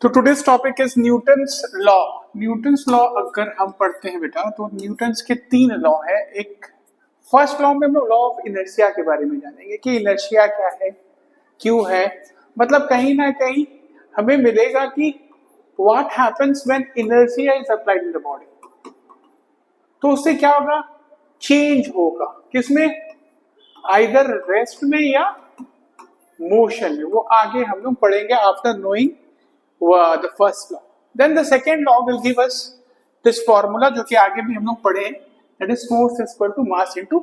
तो today's topic is Newton's law. Newton's law अगर हम पढ़ते हैं बेटा तो न्यूटन्स के 3 लॉ है। एक फर्स्ट लॉ में हम लोग लॉ ऑफ इनर्शिया के बारे में जानेंगे कि इनर्शिया क्या है, क्यों है, मतलब कहीं ना कहीं हमें मिलेगा कि what happens when inertia is applied in the body. तो उससे क्या होगा, चेंज होगा किसमें, आइदर रेस्ट में या मोशन में। वो आगे हम लोग पढ़ेंगे after knowing the first law. Then the second law will give us this formula जो कि आगे भी हम लोग पढ़े, that is force is equal to mass into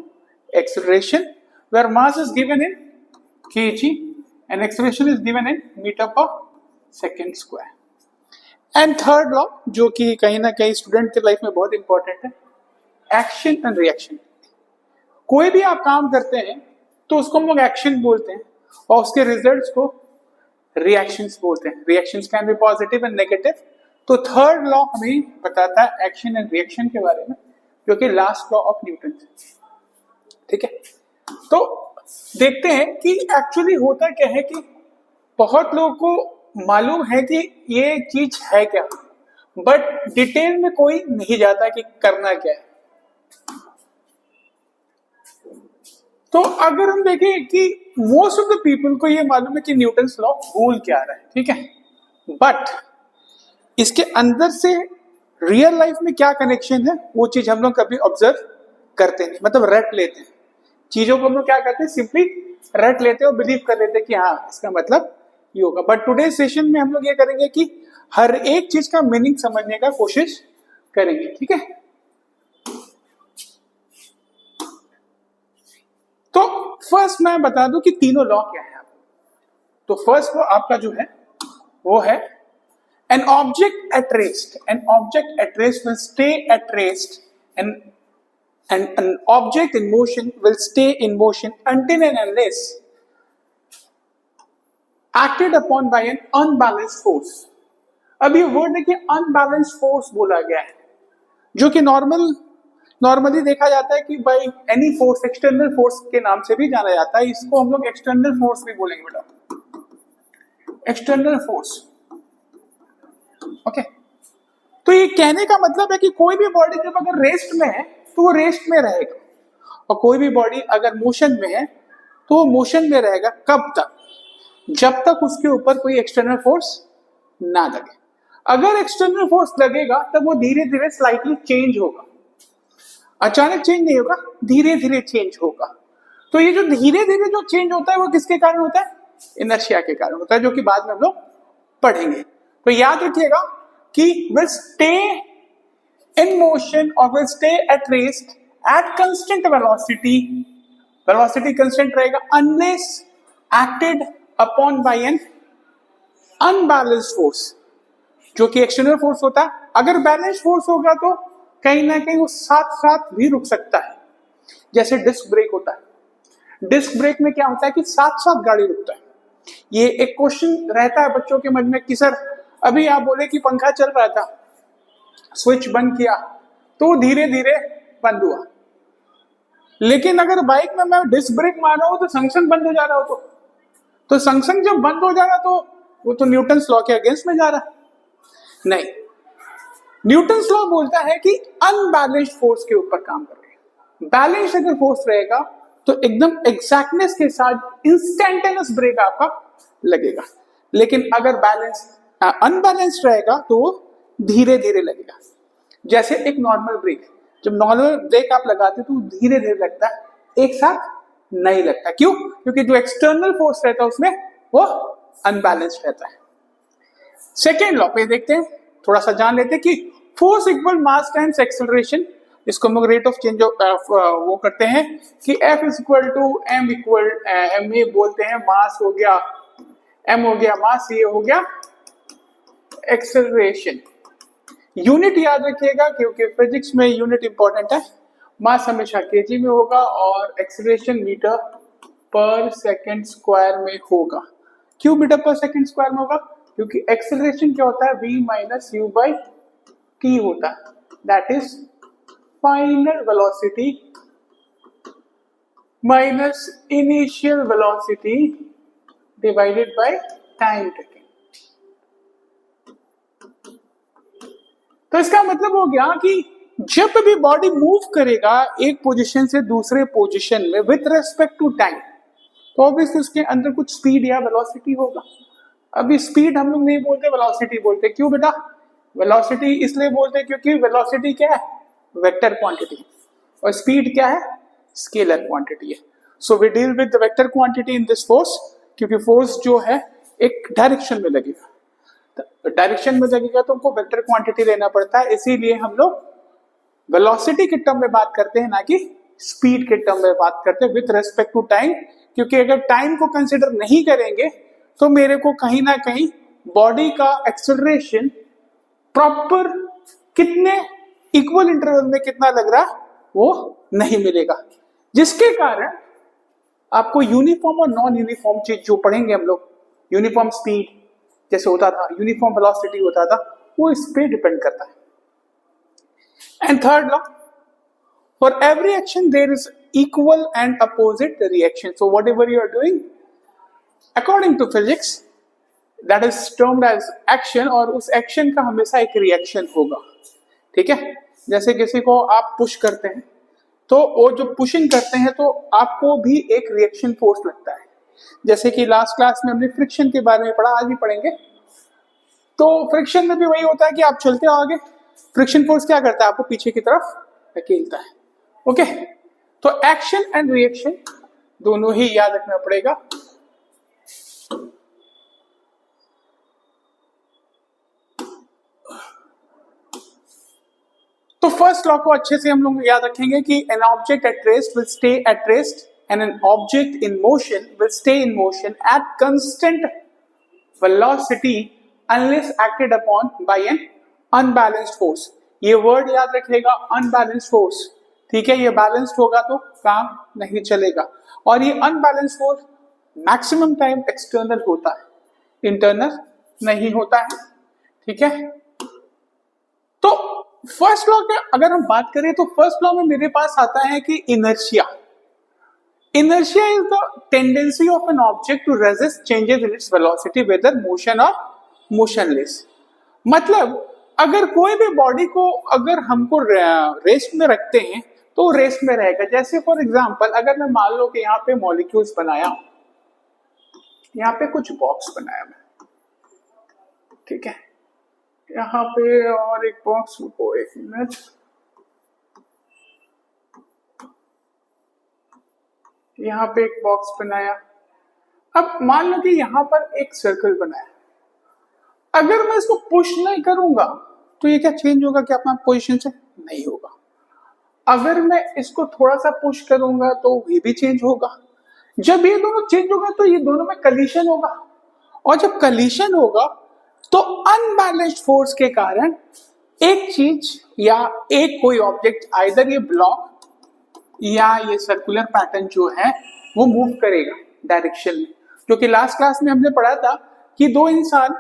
acceleration, where mass is given in kg and acceleration is given in meter per second square. And third law जो कि कहीं ना कहीं स्टूडेंट के लाइफ में बहुत इंपॉर्टेंट है, एक्शन एंड रिएक्शन। कोई भी आप काम करते हैं तो उसको हम लोग एक्शन बोलते हैं और उसके रिजल्ट्स को रिएक्शंस बोलते हैं। Reactions can be positive and negative. तो थर्ड लॉ हमें बताता है एक्शन एंड रिएक्शन के बारे में, जो कि लास्ट लॉ ऑफ न्यूटन। ठीक है, तो देखते हैं कि एक्चुअली होता क्या है कि बहुत लोगों को मालूम है कि ये चीज है क्या, बट डिटेल में कोई नहीं जाता कि करना क्या है। तो अगर हम देखें कि मोस्ट ऑफ द पीपल को ये मालूम है कि न्यूटन्स लॉ बोल क्या रहा है, ठीक है, बट इसके अंदर से रियल लाइफ में क्या कनेक्शन है वो चीज हम लोग कभी ऑब्जर्व करते नहीं, मतलब रट लेते हैं चीजों को। हम लोग क्या करते हैं, सिंपली रट लेते हैं और बिलीव कर लेते हैं कि हाँ इसका मतलब ये होगा। बट टुडे सेशन में हम लोग ये करेंगे कि हर एक चीज का मीनिंग समझने का कोशिश करेंगे, ठीक है। तो फर्स्ट मैं बता दूं कि तीनों लॉ क्या है। तो फर्स्ट लॉ आपका जो है वो है an object at rest will stay at rest and an object in motion will stay in motion until and unless acted upon by an unbalanced force। अब ये वर्ड देखिए, अनबैलेंस्ड फोर्स बोला गया है, जो कि नॉर्मली देखा जाता है कि by any force, external force के नाम से भी जाना जाता है। इसको हम लोग एक्सटर्नल फोर्स भी बोलेंगे बेटा, एक्सटर्नल फोर्स। ओके, तो ये कहने का मतलब है कि कोई भी बॉडी जब अगर रेस्ट में है तो वो रेस्ट में रहेगा, और कोई भी बॉडी अगर मोशन में है तो वो मोशन में रहेगा। कब तक, जब तक उसके ऊपर कोई एक्सटर्नल फोर्स ना लगे। अगर एक्सटर्नल फोर्स लगेगा तब वो धीरे धीरे स्लाइटली चेंज होगा, अचानक चेंज नहीं होगा, धीरे धीरे चेंज होगा। तो ये जो धीरे धीरे जो चेंज होता है वो किसके कारण होता है, इनर्शिया के कारण होता है, जो कि बाद में हम लोग पढ़ेंगे। तो याद रखिएगा कि विल स्टे इन मोशन और will stay at rest at constant velocity, velocity constant रहेगा, unless acted upon by an unbalanced force, जो कि एक्सटर्नल फोर्स होता है। अगर बैलेंस फोर्स होगा तो कहीं ना कहीं वो साथ साथ भी रुक सकता है, जैसे डिस्क ब्रेक होता है। डिस्क ब्रेक में क्या होता है कि साथ साथ गाड़ी रुकता है। ये एक क्वेश्चन रहता है बच्चों के मन में कि सर अभी आप बोले कि पंखा चल रहा था, स्विच बंद किया तो धीरे धीरे बंद हुआ, लेकिन अगर बाइक में मैं डिस्क ब्रेक मार रहा हूं तो संगसंग बंद हो जा रहा हो, तो संगसंग जब बंद हो जा रहा तो वो तो न्यूटन्स लॉ के अगेंस्ट में जा रहा नहीं। न्यूटन्स लॉ बोलता है कि अनबैलेंस्ड फोर्स के ऊपर काम कर रहे हैं। बैलेंस अगर फोर्स रहेगा तो एकदम एग्जैक्टनेस के साथ इंस्टेंटेनियस ब्रेक आपका लगेगा, लेकिन अगर बैलेंस अनबैलेंस्ड रहेगा तो वो धीरे धीरे लगेगा। जैसे एक नॉर्मल ब्रेक, जब नॉर्मल ब्रेक आप लगाते तो धीरे धीरे लगता है, एक साथ नहीं लगता। क्यों? क्योंकि जो एक्सटर्नल फोर्स रहता है उसमें वो अनबैलेंस्ड रहता है। सेकेंड लॉ पे देखते हैं, थोड़ा सा जान लेते हैं कि फोर्स इक्वल मास टाइम्स एक्सेलरेशन। इसको हम लोग रेट ऑफ चेंज वो करते हैं कि F is equal to M equal M A बोलते हैं, मास हो गया M हो गया मास, ये हो गया एक्सेलरेशन। यूनिट याद रखिएगा क्योंकि फिजिक्स में यूनिट इंपॉर्टेंट है। मास हमेशा केजी में होगा और एक्सेलरेशन मीटर पर सेकेंड स्क्वायर में होगा। क्यों मीटर पर सेकेंड स्क्वायर में होगा? क्योंकि एक्सेलरेशन क्या होता है, v minus you by T होता है, that is final velocity minus initial velocity divided by time taken. तो इसका मतलब हो गया कि जब भी बॉडी मूव करेगा एक पोजीशन से दूसरे पोजीशन में विथ रेस्पेक्ट टू टाइम, तो ऑब्वियसली उसके अंदर कुछ स्पीड या वेलोसिटी होगा। अभी स्पीड हम लोग नहीं बोलते, वेलोसिटी बोलते। क्यों बेटा? वेलोसिटी इसलिए बोलते क्योंकि वेलोसिटी क्या है? वेक्टर क्वांटिटी, और स्पीड क्या है? स्केलर क्वांटिटी है। So we deal with the vector quantity in this force, क्योंकि फोर्स जो है एक डायरेक्शन में लगेगा, डायरेक्शन में लगेगा तो हमको वेक्टर क्वांटिटी लेना पड़ता है। इसीलिए हम लोग वेलोसिटी के टर्म में बात करते हैं, ना कि स्पीड के टर्म में बात करते हैं विथ रेस्पेक्ट टू टाइम। क्योंकि अगर टाइम को कंसिडर नहीं करेंगे तो मेरे को कहीं ना कहीं बॉडी का एक्सेलरेशन प्रॉपर कितने इक्वल इंटरवल में कितना लग रहा वो नहीं मिलेगा, जिसके कारण आपको यूनिफॉर्म और नॉन यूनिफॉर्म चीज जो पढ़ेंगे हम लोग, यूनिफॉर्म स्पीड जैसे होता था, यूनिफॉर्म वेलोसिटी होता था, वो इस पे डिपेंड करता है। And third law, for every action there is equal and opposite reaction. So whatever you are doing according to physics that is termed as action, और उस एक्शन का हमेशा एक रिएक्शन होगा। ठीक है? जैसे किसी को आप पुश करते हैं तो वो जो पुशिंग करते हैं तो आपको भी एक रिएक्शन फोर्स लगता है। जैसे कि लास्ट क्लास में हमने फ्रिक्शन के बारे में पढ़ा, आज भी पढ़ेंगे। तो फ्रिक्शन में भी वही होता है कि आप चलते हो आगे, फ्रिक्शन फोर्स क्या करता है? आपको पीछे की तरफ धकेलता है। ओके, तो एक्शन एंड रिएक्शन दोनों ही याद रखना पड़ेगा। तो फर्स्ट लॉ को अच्छे से हम लोग याद रखेंगे कि an object at rest will stay at rest and an object in motion will stay in motion at constant velocity unless acted upon by an unbalanced force। ये वर्ड याद रखिएगा, unbalanced force। ठीक है? ये बैलेंस्ड होगा तो काम नहीं चलेगा, और ये unbalanced force maximum time external होता है, इंटरनल नहीं होता है। ठीक है? तो फर्स्ट लॉ के अगर हम बात करें तो फर्स्ट लॉ में मेरे पास आता है कि inertia. Inertia is the tendency of an object to resist changes in its velocity whether motion or motionless। मतलब अगर कोई भी बॉडी को अगर हमको रेस्ट में रखते हैं तो रेस्ट में रहेगा। जैसे फॉर एग्जांपल अगर मैं मान लो कि यहाँ पे मॉलिक्यूल्स बनाया, यहाँ पे कुछ बॉक्स बनाया मैं, ठीक है, यहाँ पे और एक बॉक्स को, एक मिनट, यहाँ पे एक बॉक्स बनाया। अब मान लो कि यहाँ पर एक सर्कल बनाया, अगर मैं इसको पुश नहीं करूंगा तो ये क्या चेंज होगा क्या अपना पोजीशन से? नहीं होगा। अगर मैं इसको थोड़ा सा पुश करूंगा तो ये भी चेंज होगा। जब ये दोनों चेंज होगा तो ये दोनों में कलीशन होगा, और जब कलीशन होगा तो अनबैलेंस्ड फोर्स के कारण एक चीज या एक कोई ऑब्जेक्ट, आइदर ये ब्लॉक या ये सर्कुलर पैटर्न जो है वो मूव करेगा डायरेक्शन में। जो कि लास्ट क्लास में हमने पढ़ा था कि दो इंसान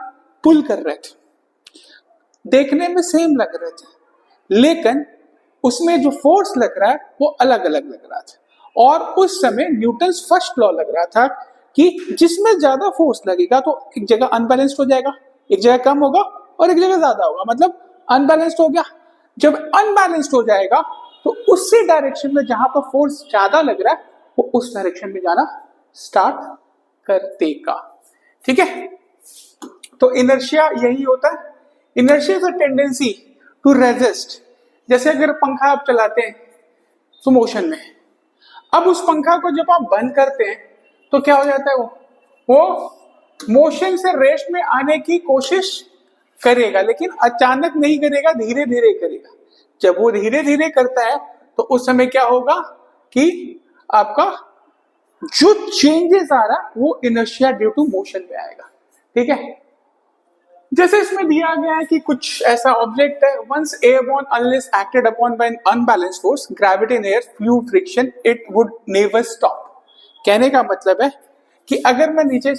पुल कर रहे थे, देखने में सेम लग रहे थे, लेकिन उसमें जो फोर्स लग रहा है वो अलग अलग लग रहा था। और उस समय न्यूटन्स फर्स्ट लॉ लग रहा था कि जिसमें ज्यादा फोर्स लगेगा तो एक जगह अनबैलेंस्ड हो जाएगा, एक जगह कम होगा और एक जगह ज्यादा होगा, मतलब अनबैलेंस्ड हो गया। जब अनबैलेंस्ड हो जाएगा तो उसी डायरेक्शन में जहां पर फोर्स ज्यादा लग रहा है वो उस डायरेक्शन में जाना स्टार्ट कर देगा। ठीक है? तो इनर्शिया यही होता है। Inertia is a tendency to resist. जैसे अगर पंखा आप चलाते हैं तो मोशन में, अब उस पंखा को जब आप बंद करते हैं तो क्या हो जाता है? वो मोशन से रेस्ट में आने की कोशिश करेगा, लेकिन अचानक नहीं करेगा, धीरे धीरे करेगा। जब वो धीरे धीरे करता है तो उस समय क्या होगा कि आपका जो चेंजेस आ रहा वो इनर्शिया ड्यू टू मोशन में आएगा। ठीक है? जैसे इसमें दिया गया है कि कुछ ऐसा ऑब्जेक्ट है, once airborne unless acted upon by an unbalanced force, gravity in air, flu, friction, it would never stop. कहने का मतलब है कि अगर मैं नीचे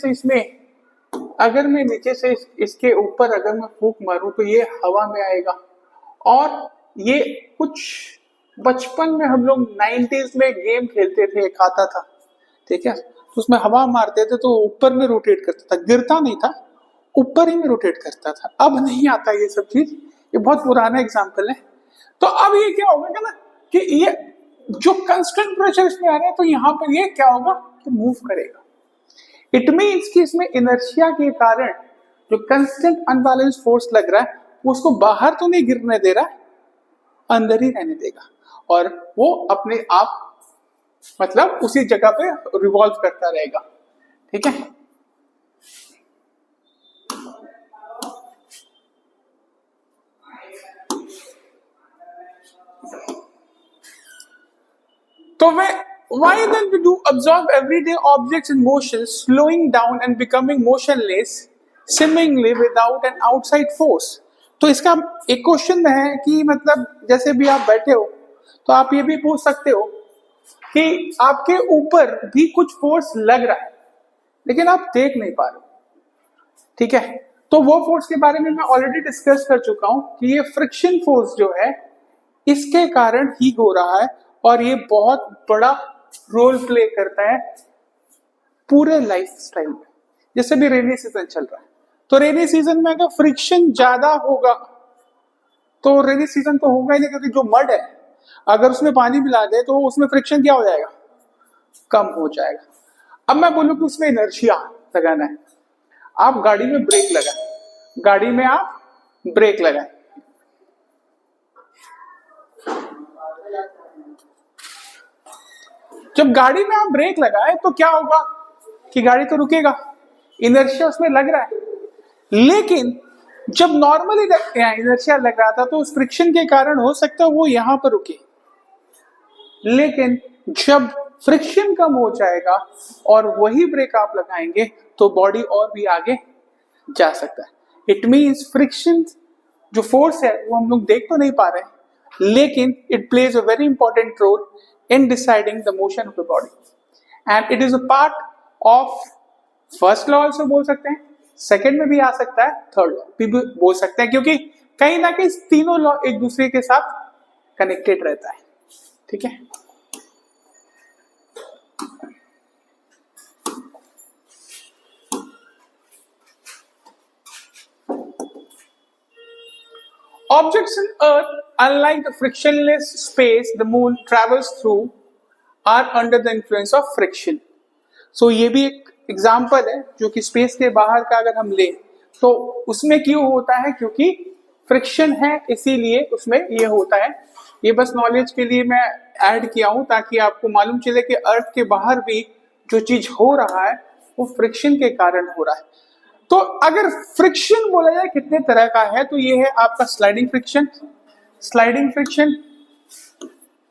से इसके ऊपर अगर मैं फूंक मारूं तो ये हवा में आएगा। और ये कुछ बचपन में हम लोग 90s में गेम खेलते थे, एक आता था, ठीक है, तो उसमें हवा मारते थे तो ऊपर में रोटेट करता था, गिरता नहीं था, ऊपर ही में रोटेट करता था। अब नहीं आता ये सब चीज, ये बहुत पुराना एग्जाम्पल है। तो अब ये क्या होगा ना कि ये जो कंस्टेंट प्रेशर इसमें आ रहा है तो यहाँ पर ये क्या होगा कि मूव करेगा। इट मीन्स कि इसमें इनर्शिया के कारण जो कंस्टेंट अनबैलेंस फोर्स लग रहा है वो उसको बाहर तो नहीं गिरने दे रहा, अंदर ही रहने देगा और वो अपने आप मतलब उसी जगह पे रिवॉल्व करता रहेगा। ठीक है, तो why then we do observe everyday objects in motion slowing down and becoming motionless seemingly without an outside force? तो इसका एक क्वेश्चन है कि मतलब जैसे भी आप बैठे हो तो आप ये भी पूछ सकते हो कि आपके ऊपर भी कुछ फोर्स लग रहा है लेकिन आप देख नहीं पा रहे। ठीक है, तो वो फोर्स के बारे में मैं ऑलरेडी डिस्कस कर चुका हूं कि ये फ्रिक्शन फोर्स जो है इसके कारण ही हो रहा है और ये बहुत बड़ा रोल प्ले करता है पूरे लाइफ स्टाइल में। जैसे भी रेनी सीजन चल रहा है तो रेनी सीजन में अगर फ्रिक्शन ज्यादा होगा तो रेनी सीजन तो होगा ही नहीं, क्योंकि जो मड है अगर उसमें पानी मिला दे तो उसमें फ्रिक्शन क्या हो जाएगा, कम हो जाएगा। अब मैं बोलूं कि उसमें इनर्शिया लगाना है, आप गाड़ी में ब्रेक लगाए, गाड़ी में आप ब्रेक लगाए, जब गाड़ी में आप ब्रेक लगाए तो क्या होगा कि गाड़ी तो रुकेगा, इनर्शिया उसमें लग रहा है। लेकिन जब नॉर्मली इनर्शिया लग रहा था तो उस फ्रिक्शन के कारण हो सकता है वो यहां पर रुके, लेकिन जब फ्रिक्शन कम हो जाएगा और वही ब्रेक आप लगाएंगे तो बॉडी और भी आगे जा सकता है। इट मींस फ्रिक्शन जो फोर्स है वो हम लोग देख तो नहीं पा रहे लेकिन it plays a very important role in deciding the motion of the body and it is a part of first law also बोल सकते हैं, सेकंड में भी आ सकता है, थर्ड लॉ भी बोल सकते हैं, क्योंकि कहीं ना कहीं तीनों लॉ एक दूसरे के साथ कनेक्टेड रहता है। ठीक है, Objects in Earth, unlike the frictionless space the moon travels through, are under the influence of friction. So ये भी एक एग्जाम्पल है जो कि स्पेस के बाहर का अगर हम लें तो उसमें क्यों होता है, क्योंकि फ्रिक्शन है इसीलिए उसमें ये होता है। ये बस नॉलेज के लिए मैं ऐड किया हूं ताकि आपको मालूम चले कि अर्थ के बाहर भी जो चीज हो रहा है वो फ्रिक्शन के कारण हो रहा है। तो अगर फ्रिक्शन बोला जाए कितने तरह का है तो ये है आपका स्लाइडिंग फ्रिक्शन, स्लाइडिंग फ्रिक्शन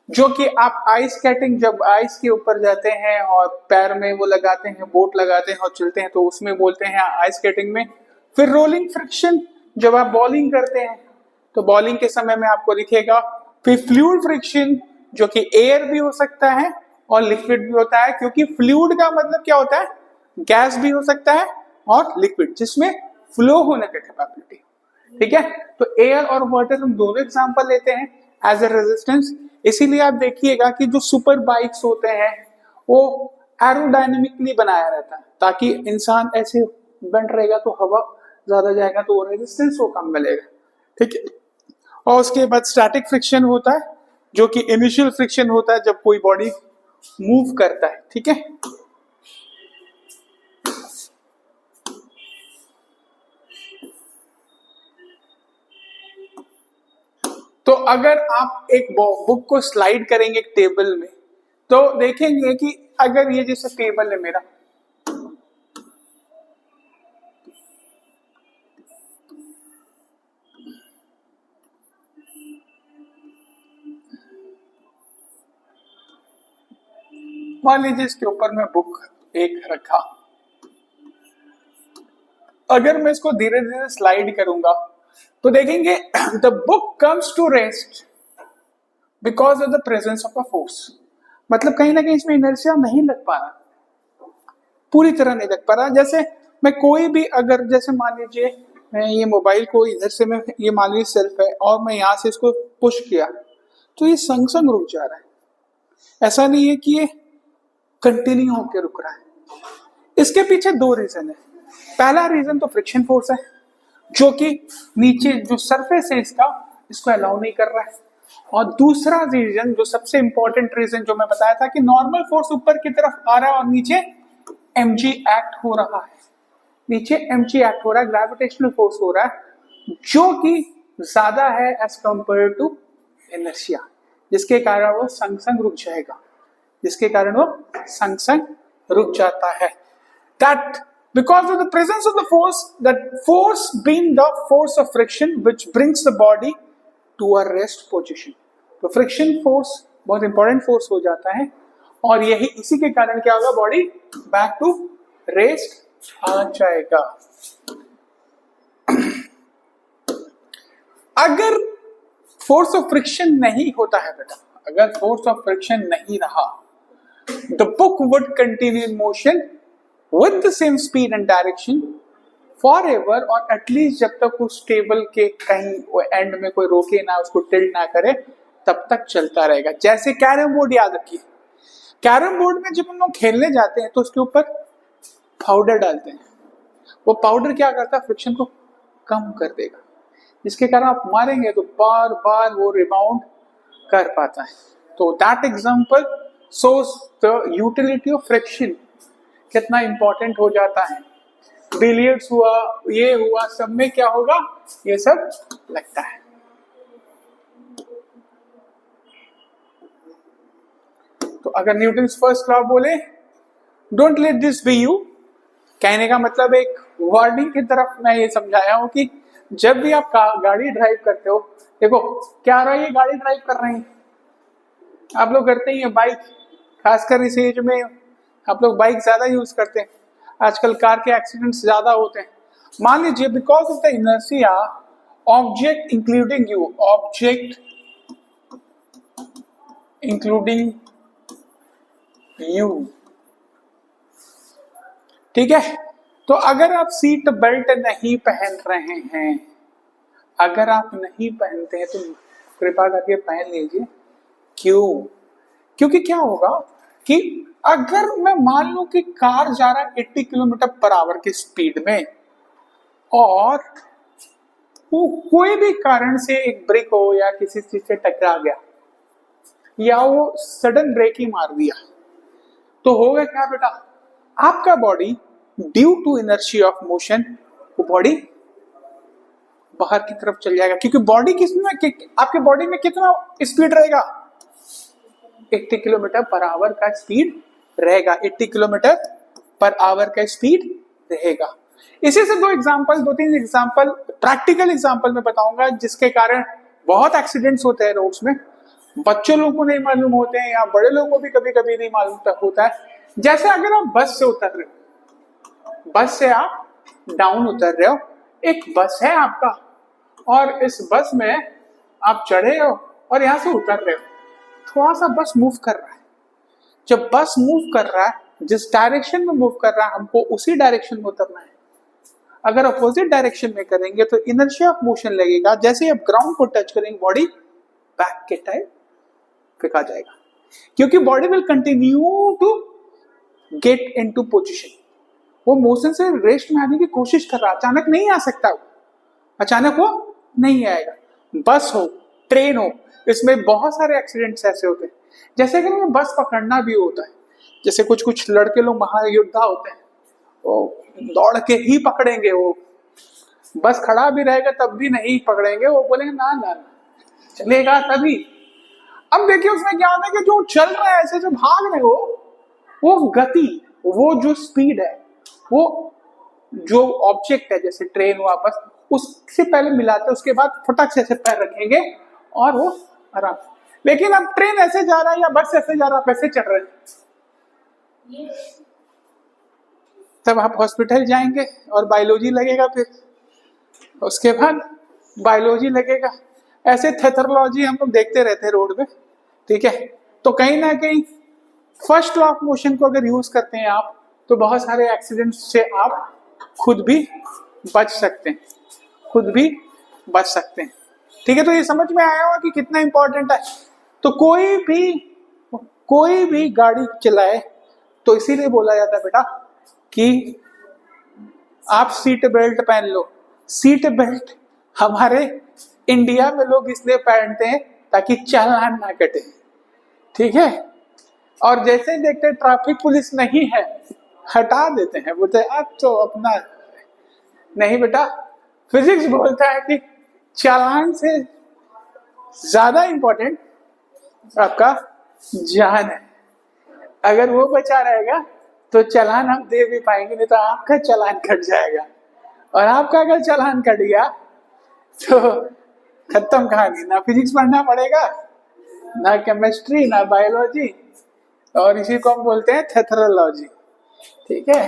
जो कि आप आइस स्केटिंग जब आइस के ऊपर जाते हैं और पैर में वो लगाते हैं, बोट लगाते हैं और चलते हैं तो उसमें बोलते हैं आइस स्केटिंग में। फिर रोलिंग फ्रिक्शन जब आप बॉलिंग करते हैं तो बॉलिंग के समय में आपको दिखेगा। फिर फ्लूइड फ्रिक्शन जो कि एयर भी हो सकता है और लिक्विड भी होता है, क्योंकि फ्लूइड का मतलब क्या होता है, गैस भी हो सकता है और लिक्विड जिसमें फ्लो होने की कैपेबिलिटी। ठीक है, तो एयर और वाटर हम दोनों एग्जांपल लेते हैं एज ए रेजिस्टेंस। इसीलिए आप देखिएगा कि जो सुपर बाइक्स होते हैं वो एरोडायनेमिकली बनाया रहता है ताकि इंसान ऐसे बेंड रहेगा तो हवा ज्यादा जाएगा तो रेजिस्टेंस को कम मिलेगा। ठीक है, और उसके बाद स्टैटिक फ्रिक्शन होता है जो कि इनिशियल फ्रिक्शन होता है जब कोई बॉडी मूव करता है। ठीक है, तो अगर आप एक बुक को स्लाइड करेंगे एक टेबल में तो देखेंगे कि अगर ये जैसे टेबल है मेरा, मान लीजिए इसके ऊपर मैं बुक एक रखा, अगर मैं इसको धीरे धीरे स्लाइड करूंगा तो देखेंगे the book comes to rest because of the presence of a force. मतलब कहीं ना कहीं इसमें इनर्शिया नहीं लग पा रहा, पूरी तरह नहीं लग पा रहा। जैसे मैं कोई भी अगर जैसे मान लीजिए मैं ये मोबाइल को इधर से मैं ये मान लीजिए सेल्फ है और मैं यहाँ से इसको पुश किया तो ये संग संग रुक जा रहा है, ऐसा नहीं है कि ये कंटिन्यू होकर रुक रहा है। इसके पीछे दो रीजन है। पहला रीजन तो फ्रिक्शन फोर्स है, जो कि नीचे जो सरफेस है इसका, इसको अलाउ नहीं कर रहा है। और दूसरा रीजन, जो सबसे इंपॉर्टेंट रीजन जो मैं बताया था कि नॉर्मल फोर्स ऊपर की तरफ आ रहा है और नीचे mg एक्ट हो रहा है, नीचे mg एक्ट हो रहा है, ग्रेविटेशनल फोर्स हो रहा है जो कि ज्यादा है एज कंपेयर टू इनर्शिया, जिसके कारण वो संग संग रुक जाएगा, जिसके कारण वो संग संग रुक जाता है। That because of the presence of the force, that force being the force of friction which brings the body to a rest position, तो फ्रिक्शन फोर्स बहुत इंपॉर्टेंट फोर्स हो जाता है और यही इसी के कारण क्या होगा, बॉडी बैक टू रेस्ट आ जाएगा। अगर फोर्स ऑफ फ्रिक्शन नहीं होता है बेटा, अगर फोर्स ऑफ फ्रिक्शन नहीं रहा, the book would continue in motion with the same speed and direction forever, और एटलीस्ट जब तक उस टेबल के कहीं एंड में कोई रोके ना, उसको टिल्ट ना करे, तब तक चलता रहेगा। जैसे कैरम बोर्ड याद रखिए, कैरम बोर्ड में जब हम लोग खेलने जाते हैं तो उसके ऊपर पाउडर डालते हैं, वो पाउडर क्या करता है, फ्रिक्शन को कम कर देगा, जिसके कारण आप मारेंगे तो बार बार वो रिबाउंड कर पाता है। तो that example shows the utility of friction, कितना इंपॉर्टेंट हो जाता है। बिलियर्ड्स हुआ, ये हुआ, सब में क्या होगा, ये सब लगता है। तो अगर न्यूटन्स फर्स्ट लॉ बोले, don't let this be you, कहने का मतलब एक वार्निंग की तरफ मैं ये समझाया हूं कि जब भी आप गाड़ी ड्राइव करते हो, देखो क्या रहा है, ये गाड़ी ड्राइव कर रहे हैं, आप लोग करते ही हैं बाइक, खासकर इस एज में आप लोग बाइक ज्यादा यूज करते हैं, आजकल कार के एक्सीडेंट्स ज्यादा होते हैं। मान लीजिए because of the inertia object including you, object including you, ठीक है। तो अगर आप सीट बेल्ट नहीं पहन रहे हैं, अगर आप नहीं पहनते हैं तो कृपा करके पहन लीजिए। क्यों? क्योंकि क्या होगा कि अगर मैं मान लूं कि कार जा रहा है 80 किलोमीटर पर आवर की स्पीड में और वो कोई भी कारण से एक ब्रेक हो या किसी चीज से टकरा गया या वो सडन ब्रेक ही मार दिया, तो होगा क्या बेटा, आपका body due to inertia of motion, वो बॉडी बाहर की तरफ चल जाएगा। क्योंकि बॉडी किसमें, आपके बॉडी में कितना स्पीड रहेगा, 80 किलोमीटर पर आवर का स्पीड रहेगा, 80 किलोमीटर पर आवर का स्पीड रहेगा। इसी से दो तीन एग्जांपल प्रैक्टिकल एग्जांपल में बताऊंगा, जिसके कारण बहुत एक्सीडेंट्स होते हैं रोड्स में, बच्चों लोगों को नहीं मालूम होते हैं या बड़े लोगों को भी कभी कभी नहीं मालूम होता है। जैसे अगर आप बस से उतर रहे हो, बस से आप डाउन उतर रहे हो, एक बस है आपका और इस बस में आप चढ़े हो और यहां से उतर रहे हो, थोड़ा सा बस मूव कर रहा है। जब बस मूव कर रहा है, जिस डायरेक्शन में मूव कर रहा है, हमको उसी डायरेक्शन में उतरना है। अगर अपोजिट डायरेक्शन में करेंगे तो इनर्शिया ऑफ मोशन लगेगा, जैसे ही आप ग्राउंड को टच करेंगे बॉडी बैक के टाइप फेंका जाएगा, क्योंकि body will continue to get into position. वो मोशन से रेस्ट में आने की कोशिश कर रहा है, अचानक नहीं आ सकता, वो अचानक वो नहीं आएगा। बस हो, ट्रेन हो, इसमें बहुत सारे एक्सीडेंट्स ऐसे होते हैं। जैसे कि हमें बस पकड़ना भी होता है, जैसे कुछ कुछ लड़के लोग महायोद्धा होते हैं, वो दौड़ के ही पकड़ेंगे, वो बस खड़ा भी रहेगा तब भी नहीं पकड़ेंगे, वो बोलेंगे ना ना ना चलेगा तभी। अब देखिए उसमें क्या होता है कि जो चल रहा है, ऐसे जो भाग रहे हो, वो गति, वो जो स्पीड है, वो जो ऑब्जेक्ट है जैसे ट्रेन हुआ बस, उससे पहले मिलाते, उसके बाद फटक से ऐसे पैर रखेंगे और वो आराम। लेकिन अब ट्रेन ऐसे जा रहा है या बस ऐसे जा रहा है, पैसे चढ़ रहे हैं, तब आप हॉस्पिटल जाएंगे और बायोलॉजी लगेगा, फिर उसके बाद बायोलॉजी लगेगा, ऐसे थेथरोलॉजी हम लोग देखते रहते हैं रोड में, ठीक है। तो कहीं ना कहीं फर्स्ट लॉ ऑफ मोशन को अगर यूज करते हैं आप, तो बहुत सारे एक्सीडेंट से आप खुद भी बच सकते हैं, खुद भी बच सकते हैं, ठीक है। तो ये समझ में आया होगा कि कितना इंपॉर्टेंट है। तो कोई भी गाड़ी चलाए तो इसीलिए बोला जाता है बेटा कि आप सीट बेल्ट पहन लो, सीट बेल्ट हमारे इंडिया में लोग इसलिए पहनते हैं ताकि चालान ना कटे, ठीक है। और जैसे ही देखते ट्रैफिक पुलिस नहीं है, हटा देते हैं, बोलते हैं अब तो अपना। नहीं बेटा, फिजिक्स बोलता है कि चालान से ज्यादा इंपॉर्टेंट आपका जान है। अगर वो बचा रहेगा तो चालान आप दे भी पाएंगे, नहीं तो आपका चालान कट जाएगा। और आपका अगर चालान कट गया तो खत्म कहानी। ना फिजिक्स पढ़ना पड़ेगा, ना केमिस्ट्री, ना बायोलॉजी, और इसी को हम बोलते हैं थेथरोलॉजी, ठीक है।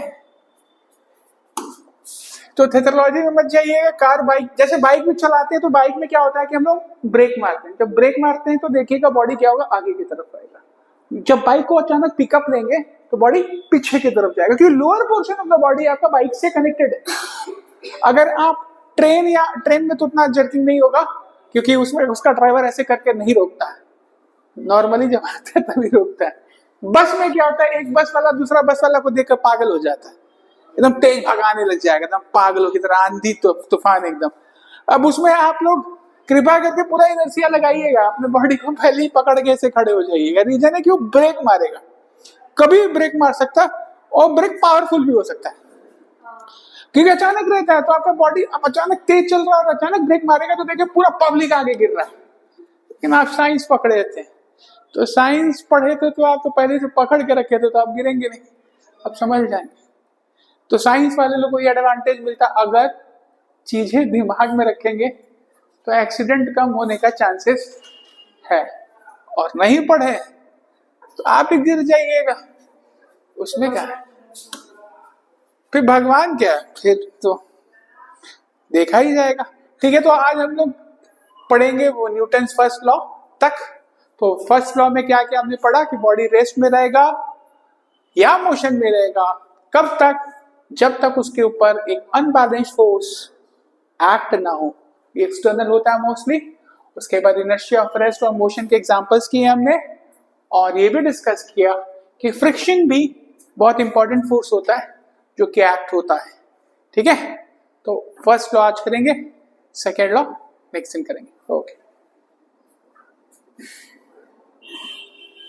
तो थेथरोलॉजी में मत जाइएगा। कार, बाइक, जैसे बाइक भी चलाते हैं तो बाइक में क्या होता है कि हम लोग ब्रेक मारते हैं। जब ब्रेक मारते हैं तो देखिएगा बॉडी क्या होगा, आगे की तरफ आएगा। जब बाइक को अचानक पिकअप लेंगे तो बॉडी पीछे की तरफ जाएगा, क्योंकि lower portion of the body आपका बाइक से कनेक्टेड है। अगर आप ट्रेन में तो उतना जर्किंग नहीं होगा, क्योंकि उसमें उसका ड्राइवर ऐसे करके नहीं रोकता है, नॉर्मली जब आता है तभी रोकता है। बस में क्या होता है, एक बस वाला दूसरा बस वाला को देखकर पागल हो जाता है, एकदम तेज भगाने लग जाएगा, एकदम पागलों की तरह, आंधी तूफान एकदम। अब उसमें आप लोग कृपा करके पूरा इनर्शिया लगाइएगा, अपने बॉडी को पहले ही पकड़ के ऐसे खड़े हो जाइएगा। रीजन है कि वो ब्रेक मारेगा, कभी ब्रेक मार सकता है, और ब्रेक पावरफुल भी हो सकता है, क्योंकि अचानक रहता है। तो आपका बॉडी अब अचानक तेज चल रहा है और अचानक ब्रेक मारेगा तो देखिए पूरा पब्लिक आगे गिर रहा है। लेकिन आप साइंस पकड़े थे, तो साइंस पढ़े थे तो आप तो पहले से पकड़ के रखे थे, तो आप गिरेंगे नहीं, आप समझ जाएंगे। तो साइंस वाले लोगों को ये एडवांटेज मिलता, अगर चीजें दिमाग में रखेंगे तो एक्सीडेंट कम होने का चांसेस है। और नहीं पढ़े तो आप ही गिर जाइएगा, उसमें क्या है। फिर भगवान क्या है, फिर तो देखा ही जाएगा, ठीक है। तो आज हम लोग पढ़ेंगे वो न्यूटन फर्स्ट लॉ तक। तो फर्स्ट लॉ में क्या क्या हमने पढ़ा कि बॉडी रेस्ट में रहेगा या मोशन में रहेगा, कब तक, जब तक उसके ऊपर एक अनबैलेंस्ड फोर्स एक्ट ना हो। ये एक्सटर्नल होता है मोस्टली। उसके बाद इनर्शिया ऑफ रेस्ट और मोशन के एग्जांपल्स किए हमने, और ये भी डिस्कस किया कि फ्रिक्शन भी बहुत इंपॉर्टेंट फोर्स होता है जो कि एक्ट होता है, ठीक है। तो फर्स्ट लॉ आज करेंगे, सेकेंड लॉ नेक्स्ट दिन करेंगे। ओके।